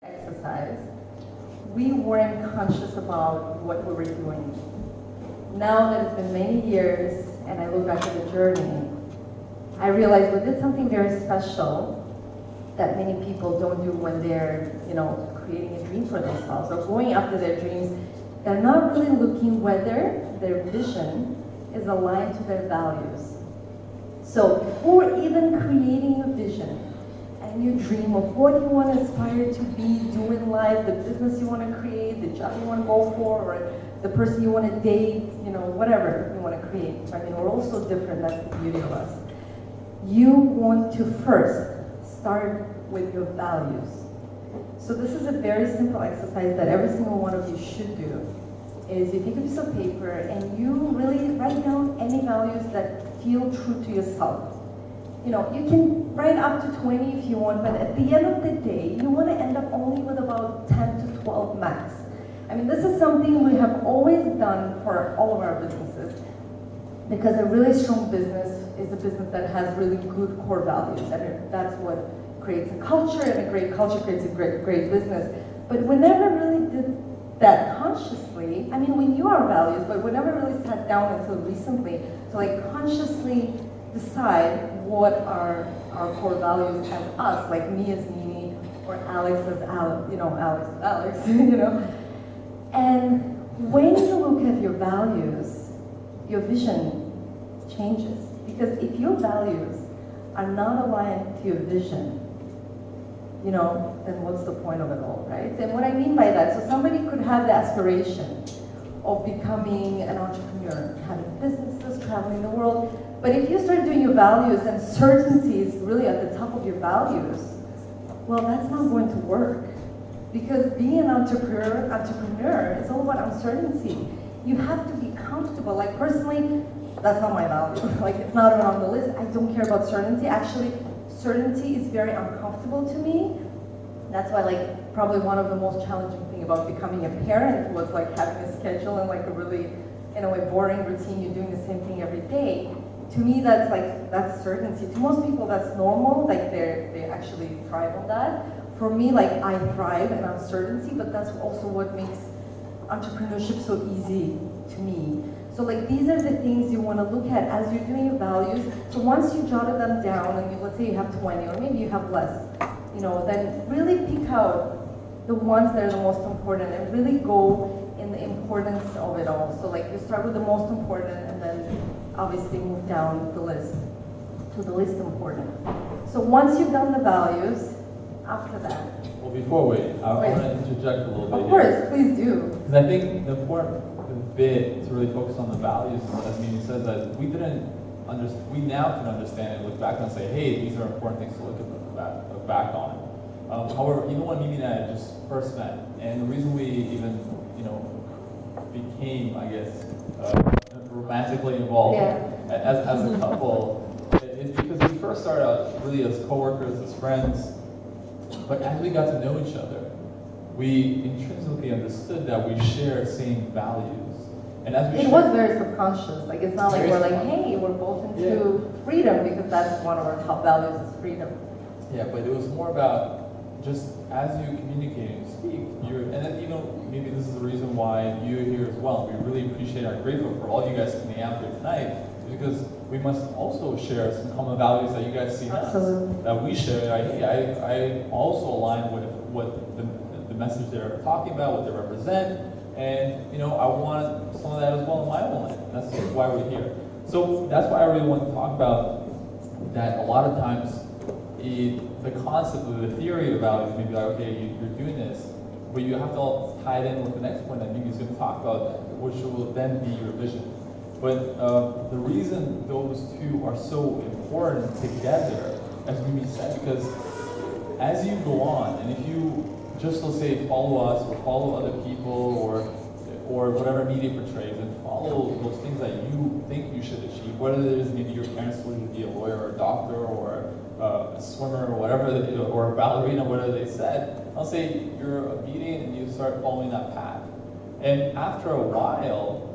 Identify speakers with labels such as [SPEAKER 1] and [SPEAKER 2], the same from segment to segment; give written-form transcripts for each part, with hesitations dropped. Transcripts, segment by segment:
[SPEAKER 1] exercise, we weren't conscious about what we were doing. Now that it's been many years and I look back at the journey, I realized we did something very special that many people don't do when they're, creating a dream for themselves or going after their dreams. They're not really looking whether their vision is aligned to their values. So before even creating a vision and your dream of what you want to aspire to be, do in life, the business you want to create, the job you want to go for, or the person you want to date, whatever you want to create. I mean, we're all so different, that's the beauty of us. You want to first start with your values. So this is a very simple exercise that every single one of you should do, is you take a piece of paper and you really write down any values that feel true to yourself. You can write up to 20 if you want, but at the end of the day, you want to end up only with about 10 to 12 max. I mean, this is something we have always done for all of our businesses, because a really strong business is a business that has really good core values, and that's what creates a culture, and a great culture creates a great business. But we never really did that consciously. I mean, we knew our values, but we never really sat down until recently to consciously decide what are our core values as us, like me as Mimi, or Alex as Alex, And when you look at your values, your vision changes. Because if your values are not aligned to your vision, then what's the point of it all, right? And what I mean by that, so somebody could have the aspiration of becoming an entrepreneur, having businesses, traveling the world, but if you start doing your values and certainty is really at the top of your values, well, that's not going to work. Because being an entrepreneur, it's all about uncertainty. You have to be comfortable. Like personally, that's not my value. It's not even on the list. I don't care about certainty. Actually, certainty is very uncomfortable to me. That's why probably one of the most challenging thing about becoming a parent was having a schedule and a really, in a way, boring routine. You're doing the same thing every day. To me, that's certainty. To most people, that's normal. They actually thrive on that. For me, I thrive in uncertainty, but that's also what makes entrepreneurship so easy to me. So these are the things you want to look at as you're doing your values. So once you jotted them down, and let's say you have 20, or maybe you have less, then really pick out the ones that are the most important and really go in the importance of it all. So you start with the most important and then obviously move down the list to the least important. So once you've done the values, after that.
[SPEAKER 2] Well, before I want to interject a little bit.
[SPEAKER 1] Of course, please do.
[SPEAKER 2] Because I think the important bit to really focus on the values, as Mimi says, that we now can understand and look back and say, hey, these are important things to look back on. However, even when Mimi and I just first met, and the reason we even, became, I guess, romantically involved as a couple, is because we first started out really as coworkers, as friends. But as we got to know each other, we intrinsically understood that we share same values. And as we
[SPEAKER 1] was very subconscious. It's not like we're hey, we're both into freedom, because that's one of our top values is freedom.
[SPEAKER 2] Yeah, but it was more about just as you communicate and speak, and then maybe this is the reason why you're here as well. We really appreciate and are grateful for all you guys coming out here tonight, because we must also share some common values that you guys see in us, that we share. I also align with what the message they're talking about, what they represent, and I want some of that as well in my own life. That's why we're here. So that's why I really want to talk about that. A lot of times, the concept of the theory of values may be okay, you're doing this, but you have to tie it in with the next point that Mimi's going to talk about, which will then be your vision. But the reason those two are so important together, as Mimi said, because as you go on, and if you just, let's say, follow us or follow other people or whatever media portrays, and follow those things that you think you should achieve, whether it is maybe your parents told you to be a lawyer or a doctor or a swimmer or whatever, or a ballerina, whatever they said, I'll say you're obedient and you start following that path. And after a while,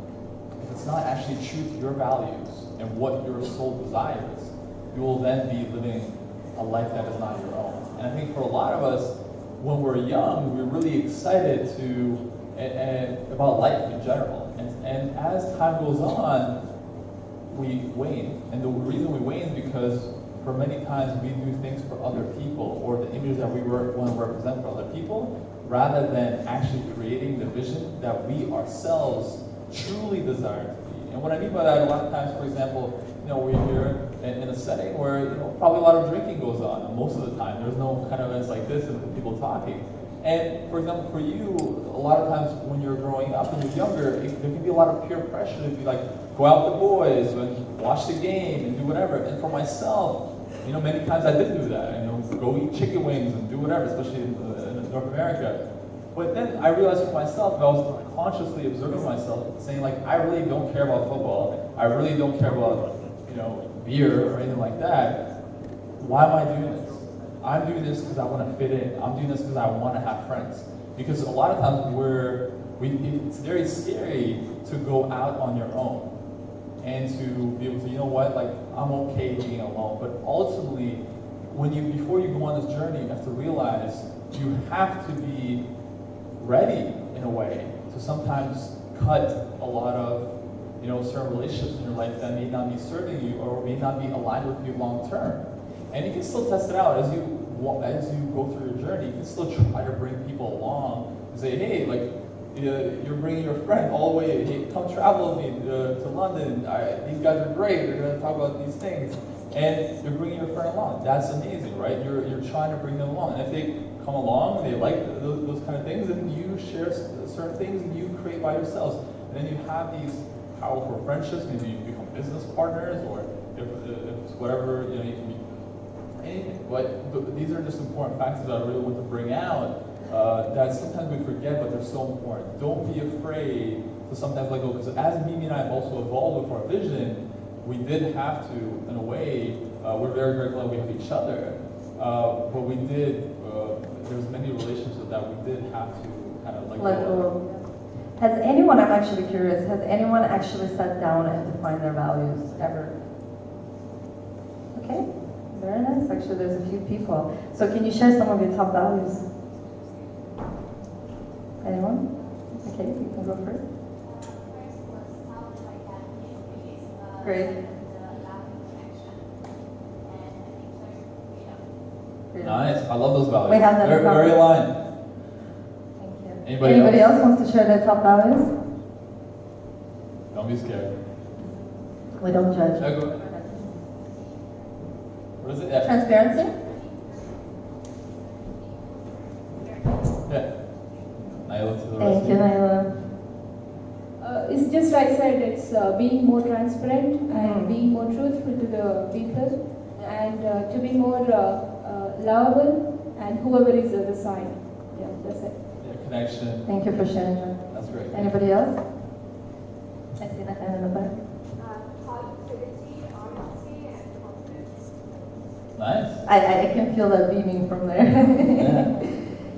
[SPEAKER 2] it's not actually true to your values and what your soul desires, you will then be living a life that is not your own. And I think for a lot of us, when we're young, we're really excited and about life in general. And as time goes on, we wane. And the reason we wane is because for many times we do things for other people, or the image that we want to represent for other people, rather than actually creating the vision that we ourselves truly desire to be. And what I mean by that, a lot of times, for example, we're here in a setting where probably a lot of drinking goes on. And most of the time, there's no kind of events like this and people talking. And for example, for you, a lot of times when you're growing up and you're younger, there can be a lot of peer pressure to be like, go out with the boys and watch the game and do whatever. And for myself, many times I did do that. Go eat chicken wings and do whatever, especially in North America. But then I realized for myself, I was consciously observing myself, saying like, I really don't care about football. I really don't care about, beer or anything like that. Why am I doing this? I'm doing this because I want to fit in. I'm doing this because I want to have friends. Because a lot of times it's very scary to go out on your own and to be able to, I'm okay being alone. But ultimately, before you go on this journey, you have to realize you have to be ready in a way to sometimes cut a lot of certain relationships in your life that may not be serving you or may not be aligned with you long term. And you can still test it out as you go through your journey. You can still try to bring people along and say, hey, you're bringing your friend all the way. Hey, come travel with me to London. These guys are great. They're going to talk about these things. And you're bringing your friend along. That's amazing, right? You're trying to bring them along. And if they come along and they like those kind of things, then you share certain things and you create by yourselves. And then you have these powerful friendships. Maybe you become business partners, or if it's whatever, you can be anything. But these are just important factors that I really want to bring out that sometimes we forget, but they're so important. Don't be afraid to sometimes let go, because as Mimi and I have also evolved with our vision, we did have to, in a way, we're very, very glad we have each other, but we did, there's many relationships that we did have to kind of let go.
[SPEAKER 1] Has anyone, I'm actually curious, has anyone actually sat down and defined their values ever? Okay, very nice. Actually, there's a few people. So can you share some of your top values? Anyone? Okay, you can go first. Great.
[SPEAKER 2] Nice. I love those values.
[SPEAKER 1] We have that.
[SPEAKER 2] Very aligned.
[SPEAKER 1] Thank you. Anybody else wants to share their top values?
[SPEAKER 2] Don't be scared.
[SPEAKER 1] We don't judge.
[SPEAKER 2] No, go ahead. What is it? Yeah.
[SPEAKER 1] Transparency?
[SPEAKER 2] Yeah. Naila to the
[SPEAKER 1] Thank you, Naila.
[SPEAKER 3] It's just like I said, it's being more transparent and being more truthful to the people, and to be more lovable, and whoever is the other side. Yeah, that's it.
[SPEAKER 2] Yeah, connection.
[SPEAKER 1] Thank you for sharing that.
[SPEAKER 2] That's great.
[SPEAKER 1] Anybody else? I see that hand in the back.
[SPEAKER 4] Positivity, honesty, and confidence.
[SPEAKER 2] Nice.
[SPEAKER 1] I can feel that beaming from there.
[SPEAKER 2] Yeah.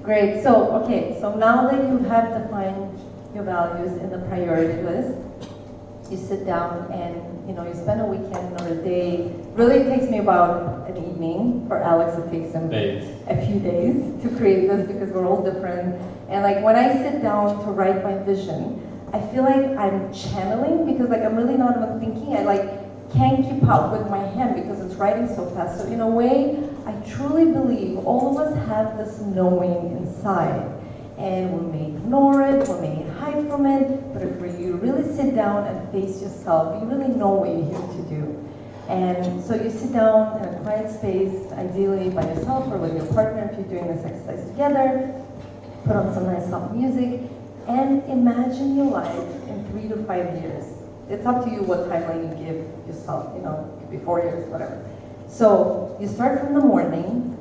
[SPEAKER 1] Great. So now that you have defined your values in the priority list, you sit down and you spend a weekend or a day. Really, it takes me about an evening. For Alex, it takes him a few days to create this because we're all different. And when I sit down to write my vision, I feel like I'm channeling, because I'm really not even thinking. I can't keep up with my hand because it's writing so fast. So in a way, I truly believe all of us have this knowing inside. And we may ignore it, we may hide from it, but if you really sit down and face yourself, you really know what you're here to do. And so you sit down in a quiet space, ideally by yourself or with your partner if you're doing this exercise together, put on some nice soft music, and imagine your life in 3 to 5 years. It's up to you what timeline you give yourself, it could be 4 years, whatever. So you start from the morning.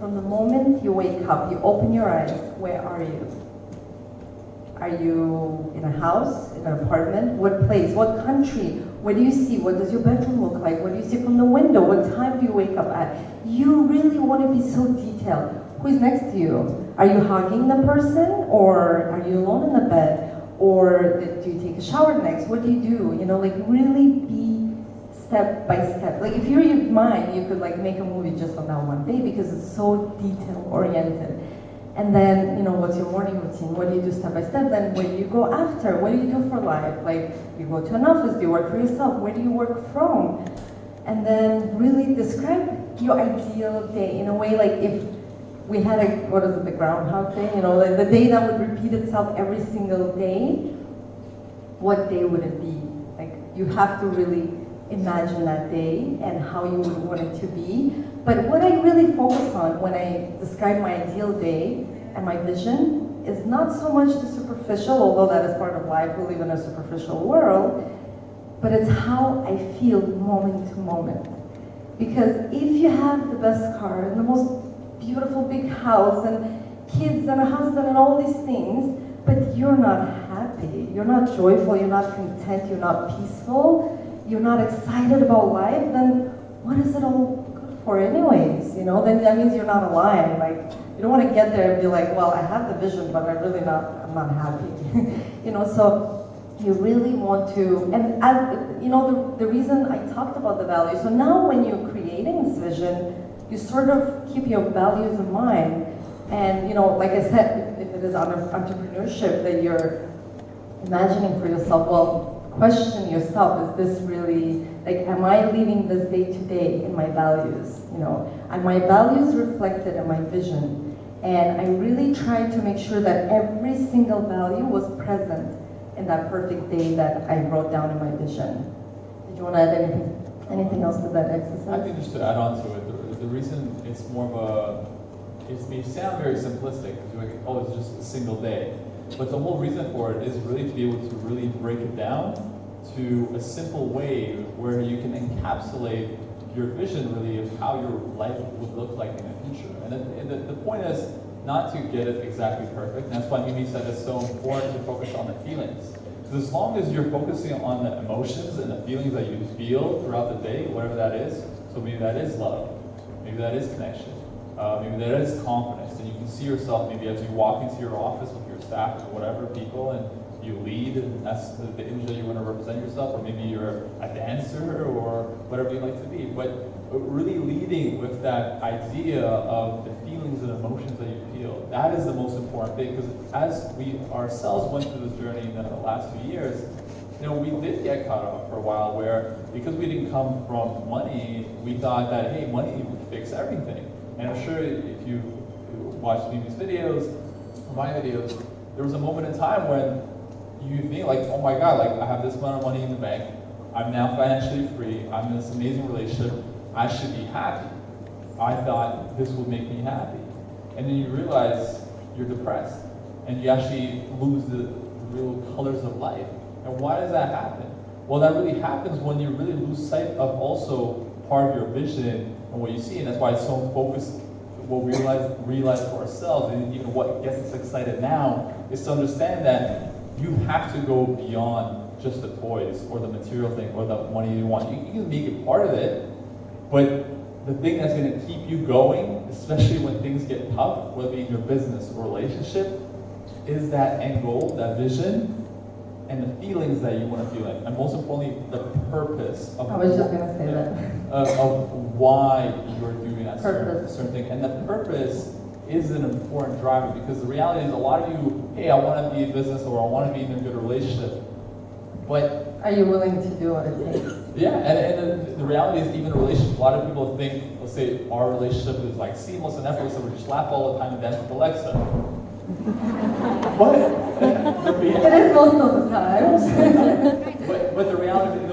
[SPEAKER 1] From the moment you wake up, you open your eyes, where are you? Are you in a house, in an apartment? What place? What country? What do you see? What does your bedroom look like? What do you see from the window? What time do you wake up at? You really want to be so detailed. Who's next to you? Are you hugging the person, or are you alone in the bed? Or do you take a shower next? What do you do? Really be step by step. If you're in mind, you could make a movie just on that one day because it's so detail oriented. And then, what's your morning routine? What do you do step by step? Then where do you go after? What do you do for life? Like, you go to an office, do you work for yourself? Where do you work from? And then really describe your ideal day in a way like if we had the Groundhog Day, like the day that would repeat itself every single day, what day would it be? Like, you have to really imagine that day and how you would want it to be. But what I really focus on when I describe my ideal day and my vision is not so much the superficial, although that is part of life, we live in a superficial world, but it's how I feel moment to moment. Because if you have the best car and the most beautiful big house and kids and a husband and all these things, but you're not happy, you're not joyful, you're not content, you're not peaceful, you're not excited about life, then what is it all good for anyways? Then that means you're not alive. Like, you don't want to get there and be like, well, I have the vision, but I'm not happy. So you really want to, and the reason I talked about the values, so now when you're creating this vision, you sort of keep your values in mind. And, like I said, if it is entrepreneurship that you're imagining for yourself, well, question yourself, is this really, like, am I living this day to day in my values? Are my values reflected in my vision? And I really tried to make sure that every single value was present in that perfect day that I wrote down in my vision. Did you want to add anything else to that exercise?
[SPEAKER 2] I think just to add on to it, the reason it's more of it may sound very simplistic, because you're like, oh, it's just a single day. But the whole reason for it is really to be able to really break it down to a simple way where you can encapsulate your vision really of how your life would look like in the future. And the point is not to get it exactly perfect. And that's why Mimi said it's so important to focus on the feelings. Because as long as you're focusing on the emotions and the feelings that you feel throughout the day, whatever that is, so maybe that is love, maybe that is connection, maybe that is confidence, and you can see yourself maybe as you walk into your office with your staff or whatever people, and you lead, and that's the image that you want to represent yourself, or maybe you're a dancer or whatever you like to be. But really leading with that idea of the feelings and emotions that you feel, that is the most important thing. Because as we ourselves went through this journey in the last few years, we did get caught up for a while where, because we didn't come from money, we thought that, hey, money would fix everything. And I'm sure if you watch Mimi's videos, or my videos, there was a moment in time when you think like, oh my God, like I have this amount of money in the bank, I'm now financially free, I'm in this amazing relationship, I should be happy. I thought this would make me happy. And then you realize you're depressed, and you actually lose the real colors of life. And why does that happen? Well, that really happens when you really lose sight of also part of your vision and what you see, and that's why it's so focused. What we realize for ourselves, and even what gets us excited now, is to understand that you have to go beyond just the toys or the material thing or the money you want. You can make it part of it, but the thing that's going to keep you going, especially when things get tough, whether it be in your business or relationship, is that end goal, that vision, and the feelings that you want to feel like. And most importantly, the purpose of
[SPEAKER 1] I was just going to say that.
[SPEAKER 2] Of why you're doing that certain thing. And the purpose is an important driver, because the reality is a lot of you, hey, I want to be in business or I want to be in a good relationship, but
[SPEAKER 1] are you willing to do what it takes?
[SPEAKER 2] Yeah, and the reality is, even a relationship, a lot of people think, let's say our relationship is like seamless and effortless, and we just laugh all the time and dance with Alexa. But
[SPEAKER 1] it is most of the time.
[SPEAKER 2] but the reality, in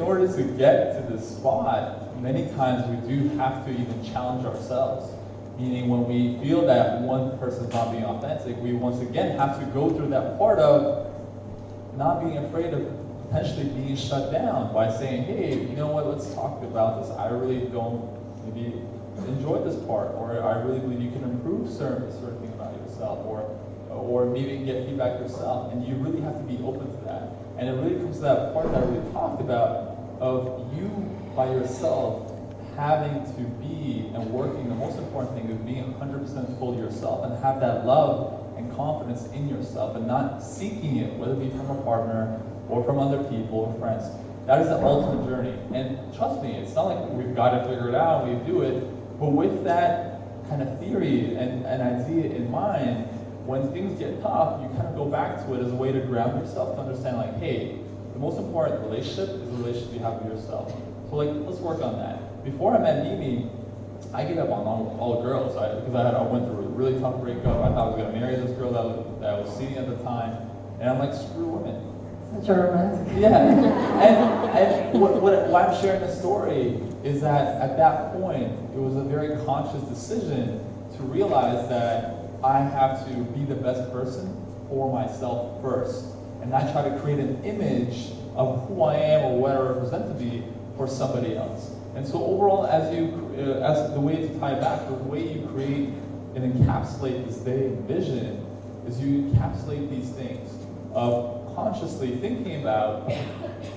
[SPEAKER 2] order to get to this spot, many times we do have to even challenge ourselves. Meaning, when we feel that one person's not being authentic, we once again have to go through that part of not being afraid of potentially being shut down by saying, hey, you know what, let's talk about this. I really don't maybe enjoy this part, or I really believe you can improve certain thing about yourself, or maybe get feedback yourself. And you really have to be open to that. And it really comes to that part that we talked about of you by yourself having to be and working. The most important thing is being 100% full of yourself and have that love and confidence in yourself, and not seeking it, whether it be from a partner or from other people or friends. That is the ultimate journey. And trust me, it's not like we've got to figure it out, we do it, but with that kind of theory and idea in mind, when things get tough, you kind of go back to it as a way to ground yourself, to understand like, hey, the most important relationship is the relationship you have with yourself. So like, let's work on that. Before I met Mimi, I gave up on all girls because I went through a really tough breakup. I thought I was going to marry this girl that I was seeing at the time, and I'm like, screw women.
[SPEAKER 1] Such a romantic.
[SPEAKER 2] Yeah, and why I'm sharing this story is that at that point, it was a very conscious decision to realize that I have to be the best person for myself first, and not try to create an image of who I am or what I represent to be for somebody else. And so overall, as the way to tie back, the way you create and encapsulate this day and vision is you encapsulate these things of consciously thinking about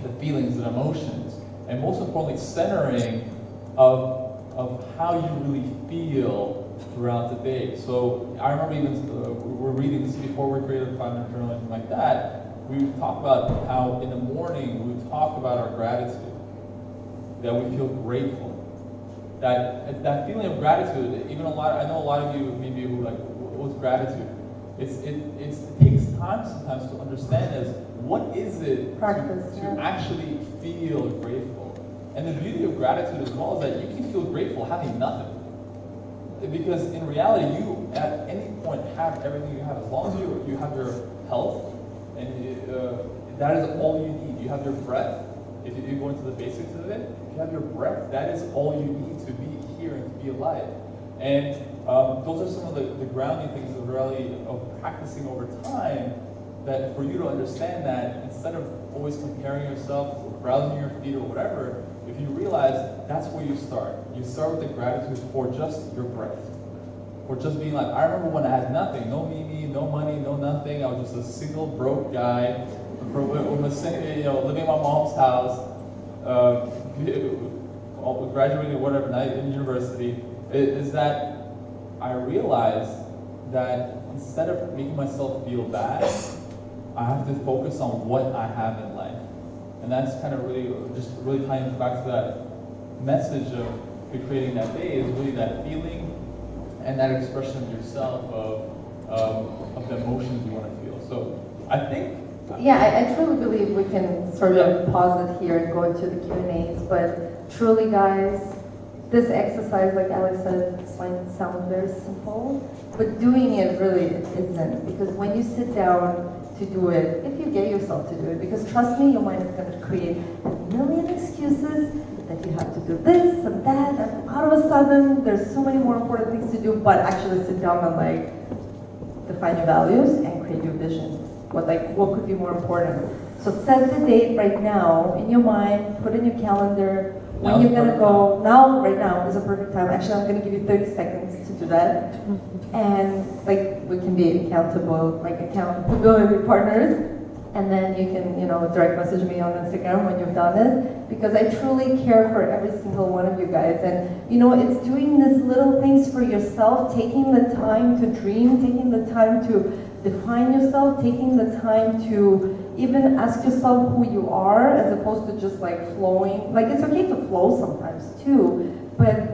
[SPEAKER 2] the feelings and emotions, and most importantly, centering of how you really feel throughout the day. So I remember even we're reading this before we created a 5-minute journal or anything like that. We talk about how in the morning we talk about our gratitude, that we feel grateful. That feeling of gratitude, even I know a lot of you maybe who like, what's gratitude? It takes time sometimes to understand as what is it to actually feel grateful. And the beauty of gratitude as well is that you can feel grateful having nothing. Because in reality, you at any point have everything you have. As long as you have your health, and that is all you need. You have your breath. If you go into the basics of it, if you have your breath, that is all you need to be here and to be alive. And those are some of the grounding things of practicing over time, that for you to understand that instead of always comparing yourself or browsing your feed or whatever, if you realize that's where you start. You start with the gratitude for just your breath. For just being like, I remember when I had nothing, no Mimi, no money, no nothing. I was just a single broke guy living in my mom's house, graduating whatever night in university. Is that I realized that instead of making myself feel bad, I have to focus on what I have in life. And that's kind of really tying back to that message of creating that day, is really that feeling and that expression of yourself of the emotions you want to feel. So I think.
[SPEAKER 1] Yeah, I truly believe we can sort of pause it here and go into the Q&As, but truly guys, this exercise, like Alex said, might sound very simple, but doing it really isn't, because when you sit down to do it, if you get yourself to do it, because trust me, your mind is going to create a million excuses that you have to do this and that, and all of a sudden, there's so many more important things to do, but actually sit down and like define your values and create your vision. What could be more important? So set the date right now in your mind, put in your calendar, when you're gonna go. Right now is a perfect time. Actually, I'm gonna give you 30 seconds to do that. And we can be accountability partners. And then you can, direct message me on Instagram when you've done it, because I truly care for every single one of you guys. And it's doing these little things for yourself, taking the time to dream, taking the time to define yourself, taking the time to even ask yourself who you are, as opposed to just flowing. It's okay to flow sometimes too, but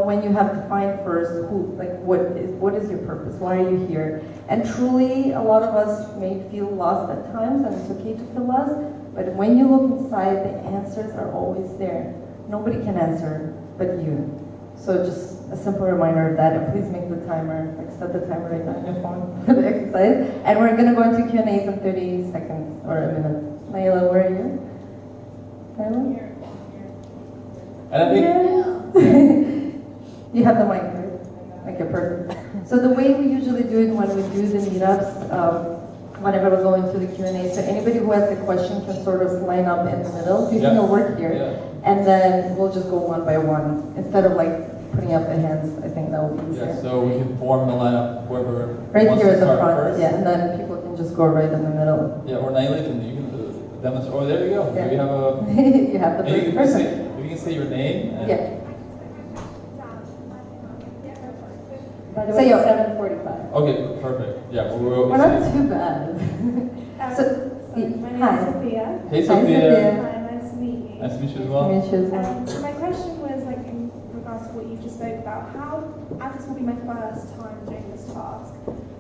[SPEAKER 1] when you have defined first what is your purpose, why are you here? And truly, a lot of us may feel lost at times, and it's okay to feel lost, but when you look inside, the answers are always there. Nobody can answer but you. So just a simple reminder of that, and please make the timer, set the timer right now on your phone for the exercise. And we're gonna go into Q&As in 30 seconds or a minute. Naila, where are you? Naila?
[SPEAKER 4] Here.
[SPEAKER 2] And I think
[SPEAKER 1] You have the mic, right? Okay, perfect. So the way we usually do it when we do the meetups, whenever we go into the Q&A, so anybody who has a question can sort of line up in the middle. Do you think it'll work here?
[SPEAKER 2] Yeah.
[SPEAKER 1] And then we'll just go one by one. Instead of putting up the hands, I think that will be easier.
[SPEAKER 2] Yeah, so we can form the lineup, whoever
[SPEAKER 1] Right
[SPEAKER 2] wants
[SPEAKER 1] here
[SPEAKER 2] to
[SPEAKER 1] at the
[SPEAKER 2] start
[SPEAKER 1] front,
[SPEAKER 2] first.
[SPEAKER 1] yeah, and then people can just go right in the middle.
[SPEAKER 2] Yeah, or Naila, you can demonstrate. Oh, there you go.
[SPEAKER 1] Yeah.
[SPEAKER 2] We have a.
[SPEAKER 1] You have the
[SPEAKER 2] And you
[SPEAKER 1] first
[SPEAKER 2] can
[SPEAKER 1] person.
[SPEAKER 2] you can say your name. And
[SPEAKER 1] Yeah.
[SPEAKER 3] By the
[SPEAKER 1] So
[SPEAKER 3] way,
[SPEAKER 1] you're-
[SPEAKER 3] 7:45.
[SPEAKER 2] Okay, perfect. Yeah,
[SPEAKER 1] We're not too bad. So,
[SPEAKER 4] My name
[SPEAKER 1] hi.
[SPEAKER 4] is Sophia.
[SPEAKER 2] Hey,
[SPEAKER 1] Hi,
[SPEAKER 2] Sophia.
[SPEAKER 1] Sophia.
[SPEAKER 4] Hi, nice to meet you.
[SPEAKER 2] Nice to meet you as well.
[SPEAKER 1] Let me choose one.
[SPEAKER 4] My question was in regards to what you
[SPEAKER 5] just spoke about, how, as this will be my first time doing this task,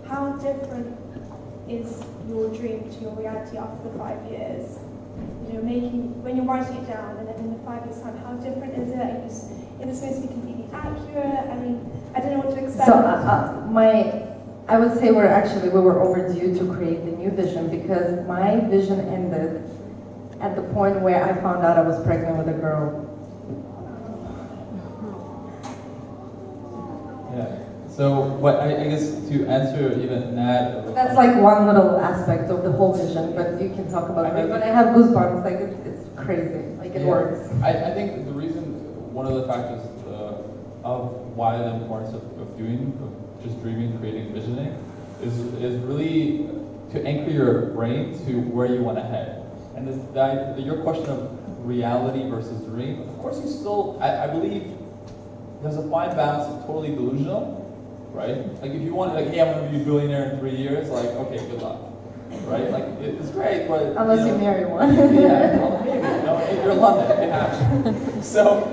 [SPEAKER 5] how different is your dream to your reality after the 5 years? You know, when you're writing it down, and then in the 5 years' time, how different is it? Is it supposed to be completely accurate? I mean, I don't know what to expect.
[SPEAKER 1] So I would say we were overdue to create the new vision, because my vision ended at the point where I found out I was pregnant with a girl.
[SPEAKER 2] Yeah. So, but I guess to answer even that.
[SPEAKER 1] That's like one little aspect of the whole vision, but you can talk about it. When I have goosebumps, like it's crazy, like it works.
[SPEAKER 2] I think the reason, one of the factors of why the importance of just dreaming, creating, visioning, is really to anchor your brain to where you want to head. And your question of reality versus dream, of course you still, I believe, there's a fine balance of totally delusional, right? Like if you want, like, hey, I'm going to be a billionaire in 3 years, like, okay, good luck, right? Like it's great, but
[SPEAKER 1] unless you marry one.
[SPEAKER 2] Yeah, well, maybe. If you're in London, it can happen. So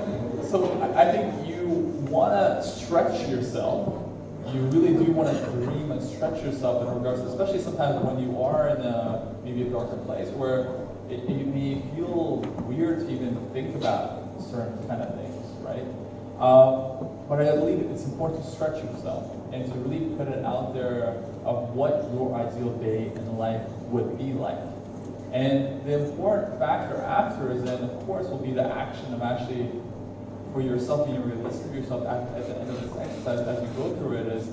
[SPEAKER 2] I think you want to stretch yourself. You really do want to dream and stretch yourself in regards, especially sometimes when you are in maybe a darker place where it may feel weird to even think about certain kind of things, right? But I believe it's important to stretch yourself and to really put it out there of what your ideal day in life would be like. And the important factor after is then, of course, will be the action of actually, for yourself, being realistic with yourself at the end of this exercise as you go through it is,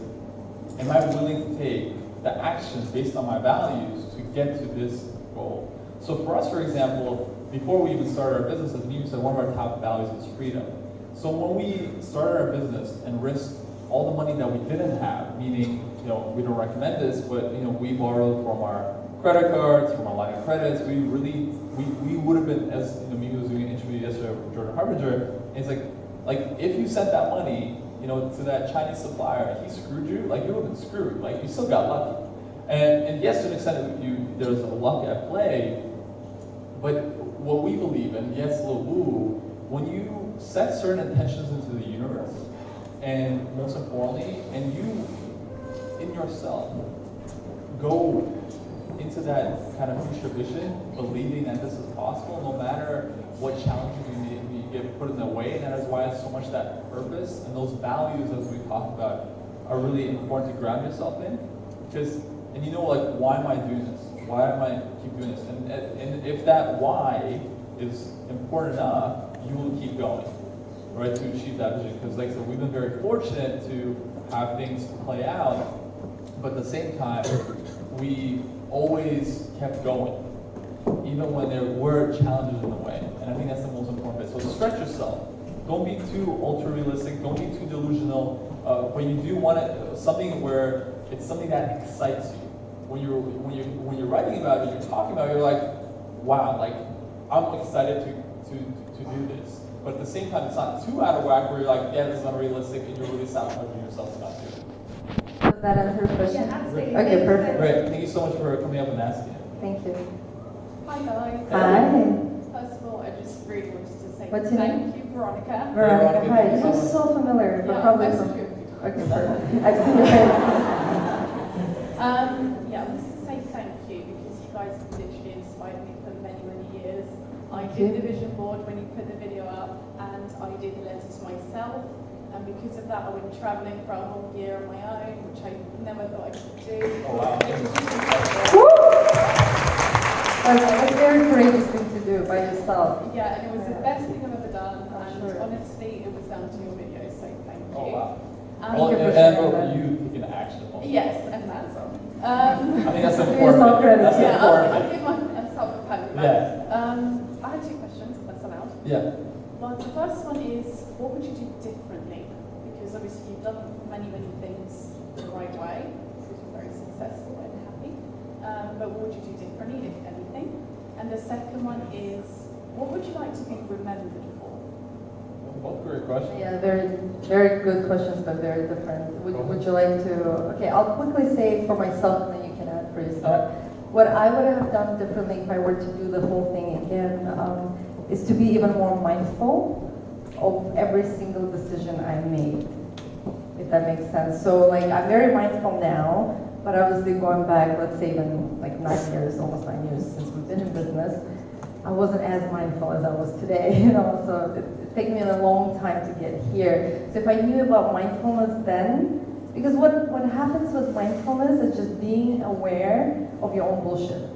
[SPEAKER 2] am I willing to take the actions based on my values to get to this goal? So for us, for example, before we even started our business, as Mimi said, one of our top values is freedom. So when we started our business and risked all the money that we didn't have, meaning, we don't recommend this, but, we borrowed from our credit cards, from our line of credits, we would have been, as Mimi was doing an interview yesterday with Jordan Harbinger, it's like if you sent that money, to that Chinese supplier, he screwed you, like you would have been screwed, like you still got lucky. And yes, to an extent, there's a luck at play, but what we believe in, yes, a little woo, when you set certain intentions into the universe, and most importantly, and you, in yourself, go into that kind of future vision, believing that this is possible, no matter what challenges you get put in the way, and that is why it's so much that purpose and those values, as we talked about, are really important to ground yourself in. Because, and why am I doing this? Why am I keep doing this? And if that why is important enough, you will keep going, right, to achieve that vision. Because like I said, we've been very fortunate to have things play out, but at the same time, we always kept going, even when there were challenges in the way. And I think that's the most important bit. So stretch yourself. Don't be too ultra-realistic. Don't be too delusional. But you do want something where it's something that excites you. When you're writing about it, you're talking about it, you're like, wow, like I'm excited to do this. But at the same time, it's not too out of whack where you're like, yeah, this is unrealistic, and you're really sabotaging yourself to not do it.
[SPEAKER 1] Does that answer your question?
[SPEAKER 5] Yeah, absolutely.
[SPEAKER 1] Okay, perfect.
[SPEAKER 2] Great. Thank you so much for coming up and asking.
[SPEAKER 1] Thank you.
[SPEAKER 4] Hi guys.
[SPEAKER 1] Hi.
[SPEAKER 4] First of all, I just really wanted to say
[SPEAKER 1] What's your
[SPEAKER 4] thank you, Veronica.
[SPEAKER 1] Veronica, hi.
[SPEAKER 2] thank
[SPEAKER 1] You
[SPEAKER 2] you
[SPEAKER 1] look
[SPEAKER 2] so much.
[SPEAKER 1] so familiar, but
[SPEAKER 4] Yeah,
[SPEAKER 1] probably
[SPEAKER 4] nice
[SPEAKER 1] from...
[SPEAKER 4] to meet you.
[SPEAKER 1] Okay, perfect. I've seen your face.
[SPEAKER 4] Yeah, I wanted to say thank you because you guys have literally inspired me for many, many years. I
[SPEAKER 1] Thank you.
[SPEAKER 4] did the vision board when you put the video up, and I did the letter to myself. And because of that, I went traveling for a whole year on my own, which I never thought I could do.
[SPEAKER 2] Oh, wow.
[SPEAKER 4] It was just incredible.
[SPEAKER 1] That's a very courageous thing to do by yourself.
[SPEAKER 4] Yeah, and it was the best thing I've ever done. And
[SPEAKER 1] Sure.
[SPEAKER 4] honestly, it was down to your video, so thank you.
[SPEAKER 2] Oh, wow.
[SPEAKER 4] And
[SPEAKER 2] Well,
[SPEAKER 1] you for
[SPEAKER 2] and
[SPEAKER 1] sharing that.
[SPEAKER 2] you taking action. Also.
[SPEAKER 4] yes, and that's all.
[SPEAKER 2] I think that's
[SPEAKER 1] Give
[SPEAKER 2] important.
[SPEAKER 1] yourself credit.
[SPEAKER 2] That's
[SPEAKER 4] Yeah,
[SPEAKER 2] important.
[SPEAKER 4] I'll give myself a pat on the
[SPEAKER 2] Yeah.
[SPEAKER 4] back. I had two questions, if that's allowed.
[SPEAKER 2] Yeah.
[SPEAKER 4] Well, the first one is, what would you do differently? Because obviously you've done many, many things the right way, which is very successful and happy. But what would you do differently, if anything? And the second one is, what would you like to be remembered for?
[SPEAKER 2] Both great questions.
[SPEAKER 1] Yeah, very, very good questions, but very different. Would you like to? Okay, I'll quickly say for myself, and then you can add for yourself. What I would have done differently if I were to do the whole thing again is to be even more mindful of every single decision I made, if that makes sense. So like I'm very mindful now, but obviously going back, let's say even like 9 years, almost 9 years since we've been in business, I wasn't as mindful as I was today, you know, so it's taken me a long time to get here. So if I knew about mindfulness then, because what happens with mindfulness is just being aware of your own bullshit,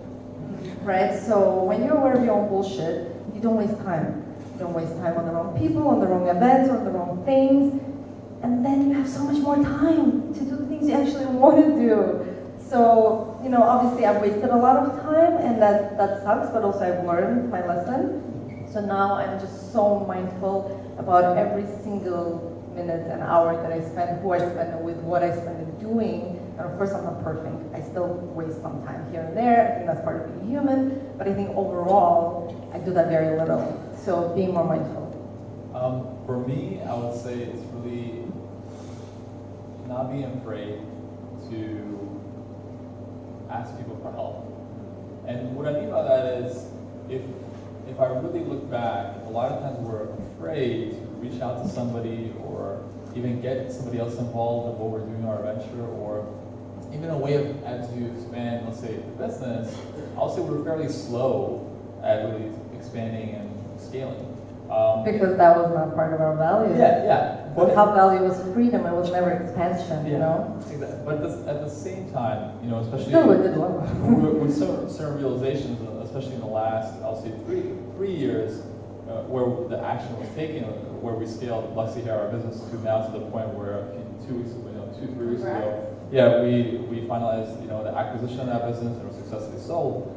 [SPEAKER 1] right? So when you're aware of your own bullshit, you don't waste time. You don't waste time on the wrong people, on the wrong events, on the wrong things, and then you have so much more time to do the things you actually want to do. So, you know, obviously I've wasted a lot of time, and that sucks, but also I've learned my lesson. So now I'm just so mindful about every single minute and hour that I spend, who I spend it with, what I spend it doing. And of course I'm not perfect. I still waste some time here and there. I think that's part of being human, but I think overall I do that very little. So being more mindful.
[SPEAKER 2] For me, I would say it's really not being afraid to ask people for help. And what I mean by that is, if I really look back, a lot of times we're afraid to reach out to somebody or even get somebody else involved in what we're doing in our venture, or even a way of, as you expand, let's say, the business, I'll say we're fairly slow at really expanding and scaling.
[SPEAKER 1] Because that was not part of our values.
[SPEAKER 2] Yeah.
[SPEAKER 1] But our value was freedom, it was never expansion, you know?
[SPEAKER 2] Exactly. But at the same time, you know, especially
[SPEAKER 1] Still a good one.
[SPEAKER 2] with certain realizations, especially in the last, I'll say, three years, where the action was taken, where we scaled Lexi here, our business, to now to the point where 3 weeks ago, yeah, we finalized, you know, the acquisition of that business and it was successfully sold.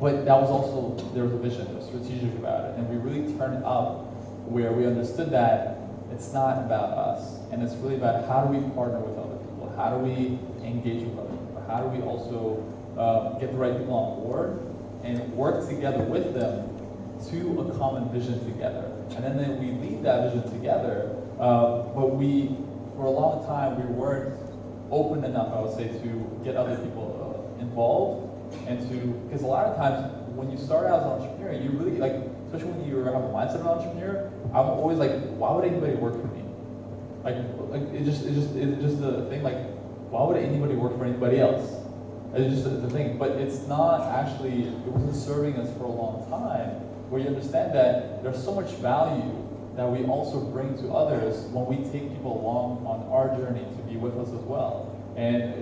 [SPEAKER 2] But that was also, there was a vision, there was strategic about it, and we really turned up where we understood that it's not about us, and it's really about how do we partner with other people, how do we engage with other people, how do we also get the right people on board and work together with them to a common vision together. And then we lead that vision together, but for a long time, we weren't open enough, I would say, to get other people involved. And because a lot of times when you start out as an entrepreneur, you really like, especially when you have a mindset of an entrepreneur, I'm always like, why would anybody work for me? Like it's just the thing, like, why would anybody work for anybody else? It's just the thing, but it's not actually, it wasn't serving us for a long time, where you understand that there's so much value that we also bring to others when we take people along on our journey to be with us as well. And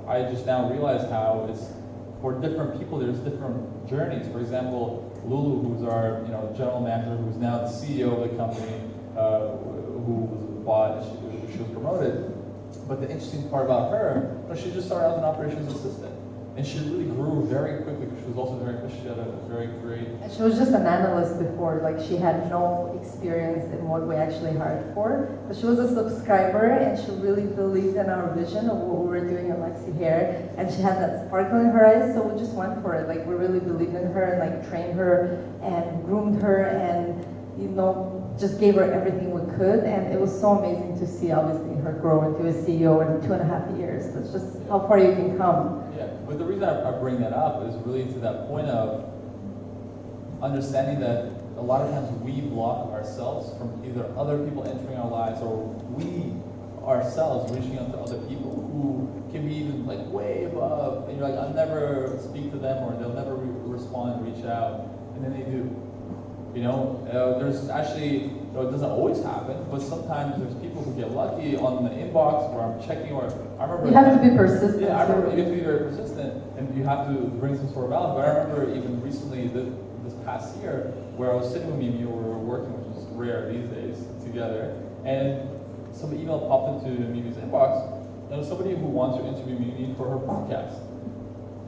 [SPEAKER 2] I just now realize how it's, for different people, there's different journeys. For example, Lulu, who's our general manager, who's now the CEO of the company, who was bought, she was promoted. But the interesting part about her, she just started as an operations assistant, and she really grew very quickly because she was also she had a very great.
[SPEAKER 1] And she was just an analyst before, like she had no experience in what we actually hired for. But she was a subscriber, and she really believed in our vision of what we were doing at Lexi Hair, and she had that sparkle in her eyes. So we just went for it. Like we really believed in her and like trained her and groomed her and just gave her everything we could. And it was so amazing to see, obviously, her grow into a CEO in 2.5 years. That's just how far you can come.
[SPEAKER 2] Yeah, but the reason I bring that up is really to that point of understanding that a lot of times we block ourselves from either other people entering our lives or we ourselves reaching out to other people who can be even like way above, and you're like, I'll never speak to them, or they'll never respond, reach out, and then they do. There's actually, it doesn't always happen, but sometimes there's people who get lucky on the inbox where I'm checking, or I remember.
[SPEAKER 1] You have to be persistent.
[SPEAKER 2] Yeah, I remember you have to be very persistent, and you have to bring some sort of balance. But I remember even recently, this past year, where I was sitting with Mimi, we were working, which is rare these days, together, and some email popped into Mimi's inbox, and it was somebody who wanted to interview Mimi for her podcast.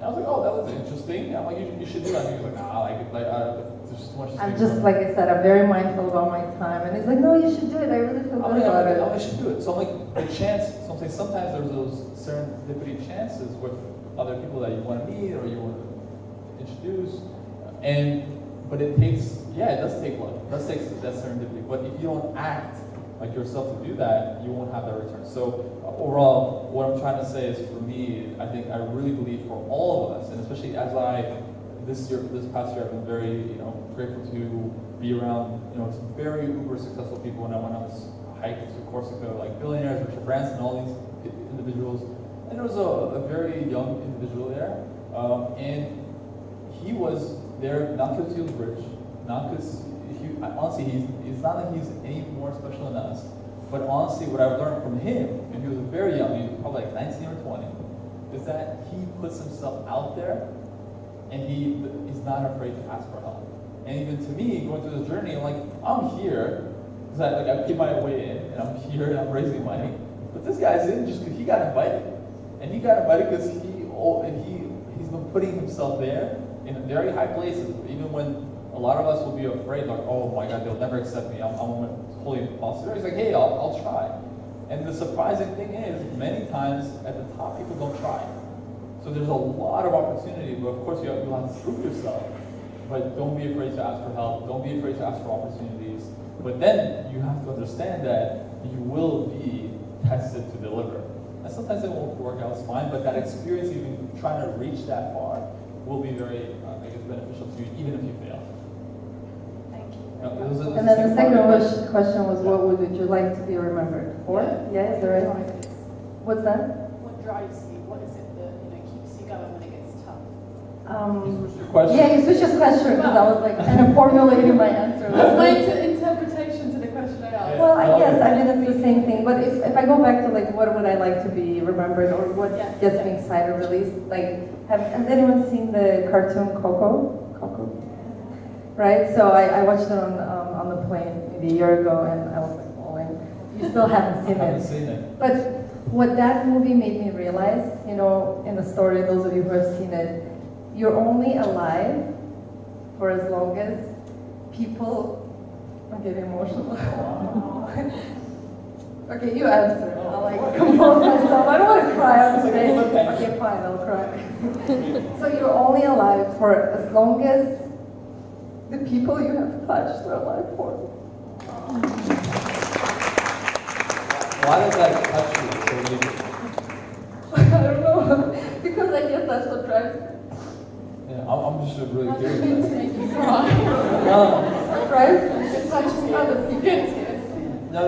[SPEAKER 2] And I was like, oh, that was interesting. I'm like, you should do that. And he was like, nah, there's just too much.
[SPEAKER 1] I'm just, like I said, I'm very mindful about my time. And he's like, no, you should do it. I really feel good about it.
[SPEAKER 2] I should do it. So I'm like, the chance, sometimes there's those serendipity chances with other people that you want to meet or you want to introduce. But it does take luck. It does take that serendipity. But if you don't act like yourself to do that, you won't have that return. So overall, what I'm trying to say is, for me, I really believe for all of us, and especially as this past year, I've been very, grateful to be around, some very uber successful people when I went on this hike to Corsica, like billionaires, Richard Branson, all these individuals. And there was a very young individual there, and he was there not because he was rich, not because honestly, he's not that he's any more special than us, but honestly, what I've learned from him, and he was very young, he was probably like 19 or 20, is that he puts himself out there, and he's not afraid to ask for help. And even to me, going through this journey, I'm like, I'm here, because I paid my way in, and I'm here, and I'm raising money, but this guy's in just because he got invited. And he got invited because he's been putting himself there in very high places, even when a lot of us will be afraid, like, oh my God, they'll never accept me. I'm a holy imposter. He's like, hey, I'll try. And the surprising thing is, many times at the top, people don't try. So there's a lot of opportunity, but of course you'll have to prove yourself. But don't be afraid to ask for help. Don't be afraid to ask for opportunities. But then you have to understand that you will be tested to deliver. And sometimes it won't work out, it's fine, but that experience, even trying to reach that far, will be very, beneficial to you, even if you fail.
[SPEAKER 4] Thank you.
[SPEAKER 1] And then the second question was, what would you like to be remembered for? Yeah, is there
[SPEAKER 4] What
[SPEAKER 1] any?
[SPEAKER 4] drives-
[SPEAKER 1] What's that?
[SPEAKER 4] What drives you? What is it that keeps you going when it gets tough?
[SPEAKER 2] What's your question?
[SPEAKER 1] Yeah, you switched his question because I was like kind of formulating my answer.
[SPEAKER 4] That's my interpretation to the question I asked.
[SPEAKER 1] Well, I guess it's the same thing. But if I go back to like what would I like to be remembered or what gets me excited, released, like has anyone seen the cartoon Coco? Right. So I watched it on the plane maybe a year ago, and I was like, oh, and you still haven't seen
[SPEAKER 2] I haven't
[SPEAKER 1] it.
[SPEAKER 2] seen it.
[SPEAKER 1] But what that movie made me realize, in the story, those of you who have seen it, you're only alive for as long as people. I'm getting emotional. Okay, you answer. I'll like compose myself. I don't want to cry on stage. Okay, fine, I'll cry. So you're only alive for as long as the people you have touched are alive for.
[SPEAKER 2] Why does that touch you so deeply?
[SPEAKER 1] I don't know. Because I guess that's what drives me.
[SPEAKER 2] Yeah, I'm just really curious.
[SPEAKER 4] Make you cry.
[SPEAKER 2] No,
[SPEAKER 1] Drives me.
[SPEAKER 4] It touches me.
[SPEAKER 1] Other
[SPEAKER 4] Good.
[SPEAKER 2] no.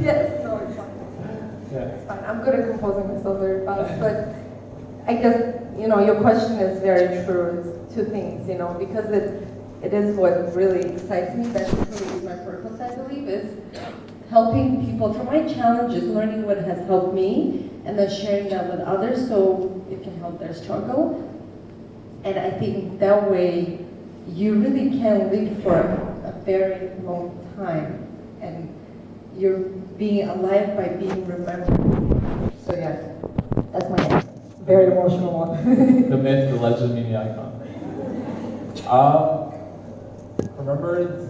[SPEAKER 1] Yes, no, it's fine.
[SPEAKER 2] Yeah.
[SPEAKER 1] It's fine. I'm good at composing myself very fast, but I guess, your question is very true. It's two things, because it is what really excites me. That's really my purpose, I believe, is helping people through my challenges, learning what has helped me, and then sharing that with others so it can help their struggle. And I think that way you really can live for a very long time, and you're being alive by being remembered. So yeah, that's my very emotional one.
[SPEAKER 2] The myth, the legend, and the icon. Remembered,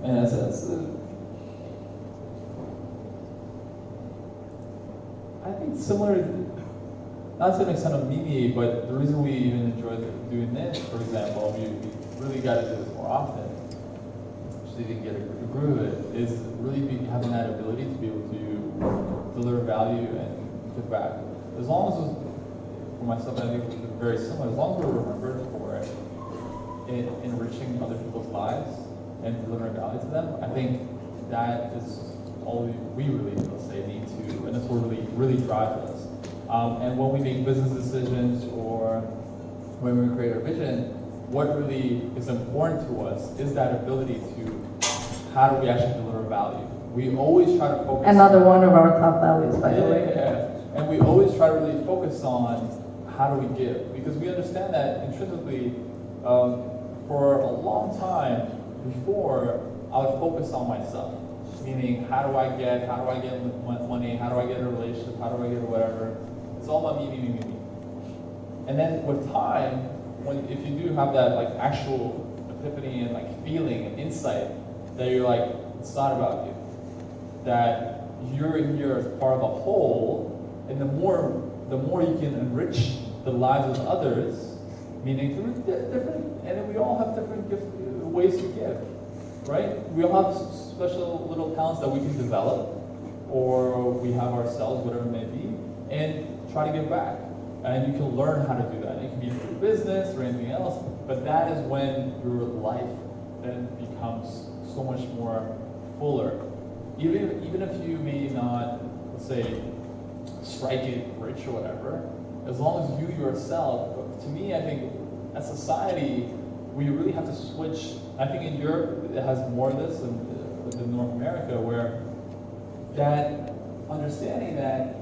[SPEAKER 2] and I think similar, not to an extent of Mimi, but the reason we even enjoyed doing this, for example, we really got to do this more often, actually didn't get a groove of it, is really having that ability to be able to deliver value and give back. As long as, for myself, I think it's very similar, as long as we're remembered for it, enriching other people's lives and delivering value to them, I think that is all we really, let's say, need to, and that's what really drives us. And when we make business decisions or when we create our vision, what really is important to us is that ability to, how do we actually deliver value? We always try to focus
[SPEAKER 1] Another one of our top values, by the way.
[SPEAKER 2] Yeah. And we always try to really focus on how do we give, because we understand that intrinsically, for a long time before, I would focus on myself. Meaning, how do I get money, how do I get a relationship, how do I get whatever. It's all about me. And then with time, if you do have that like actual epiphany and like feeling and insight, that you're like, it's not about you. That you're in here as part of the whole, and the more you can enrich the lives of others, meaning through different, and then we all have different ways to give, right? We all have special little talents that we can develop, or we have ourselves, whatever it may be, and try to give back. And you can learn how to do that. It can be through business or anything else, but that is when your life then becomes so much more fuller. Even if you may not, let's say, strike it rich or whatever, as long as you yourself, to me, I think as society, we really have to switch. I think in Europe, it has more of this than North America, where that understanding that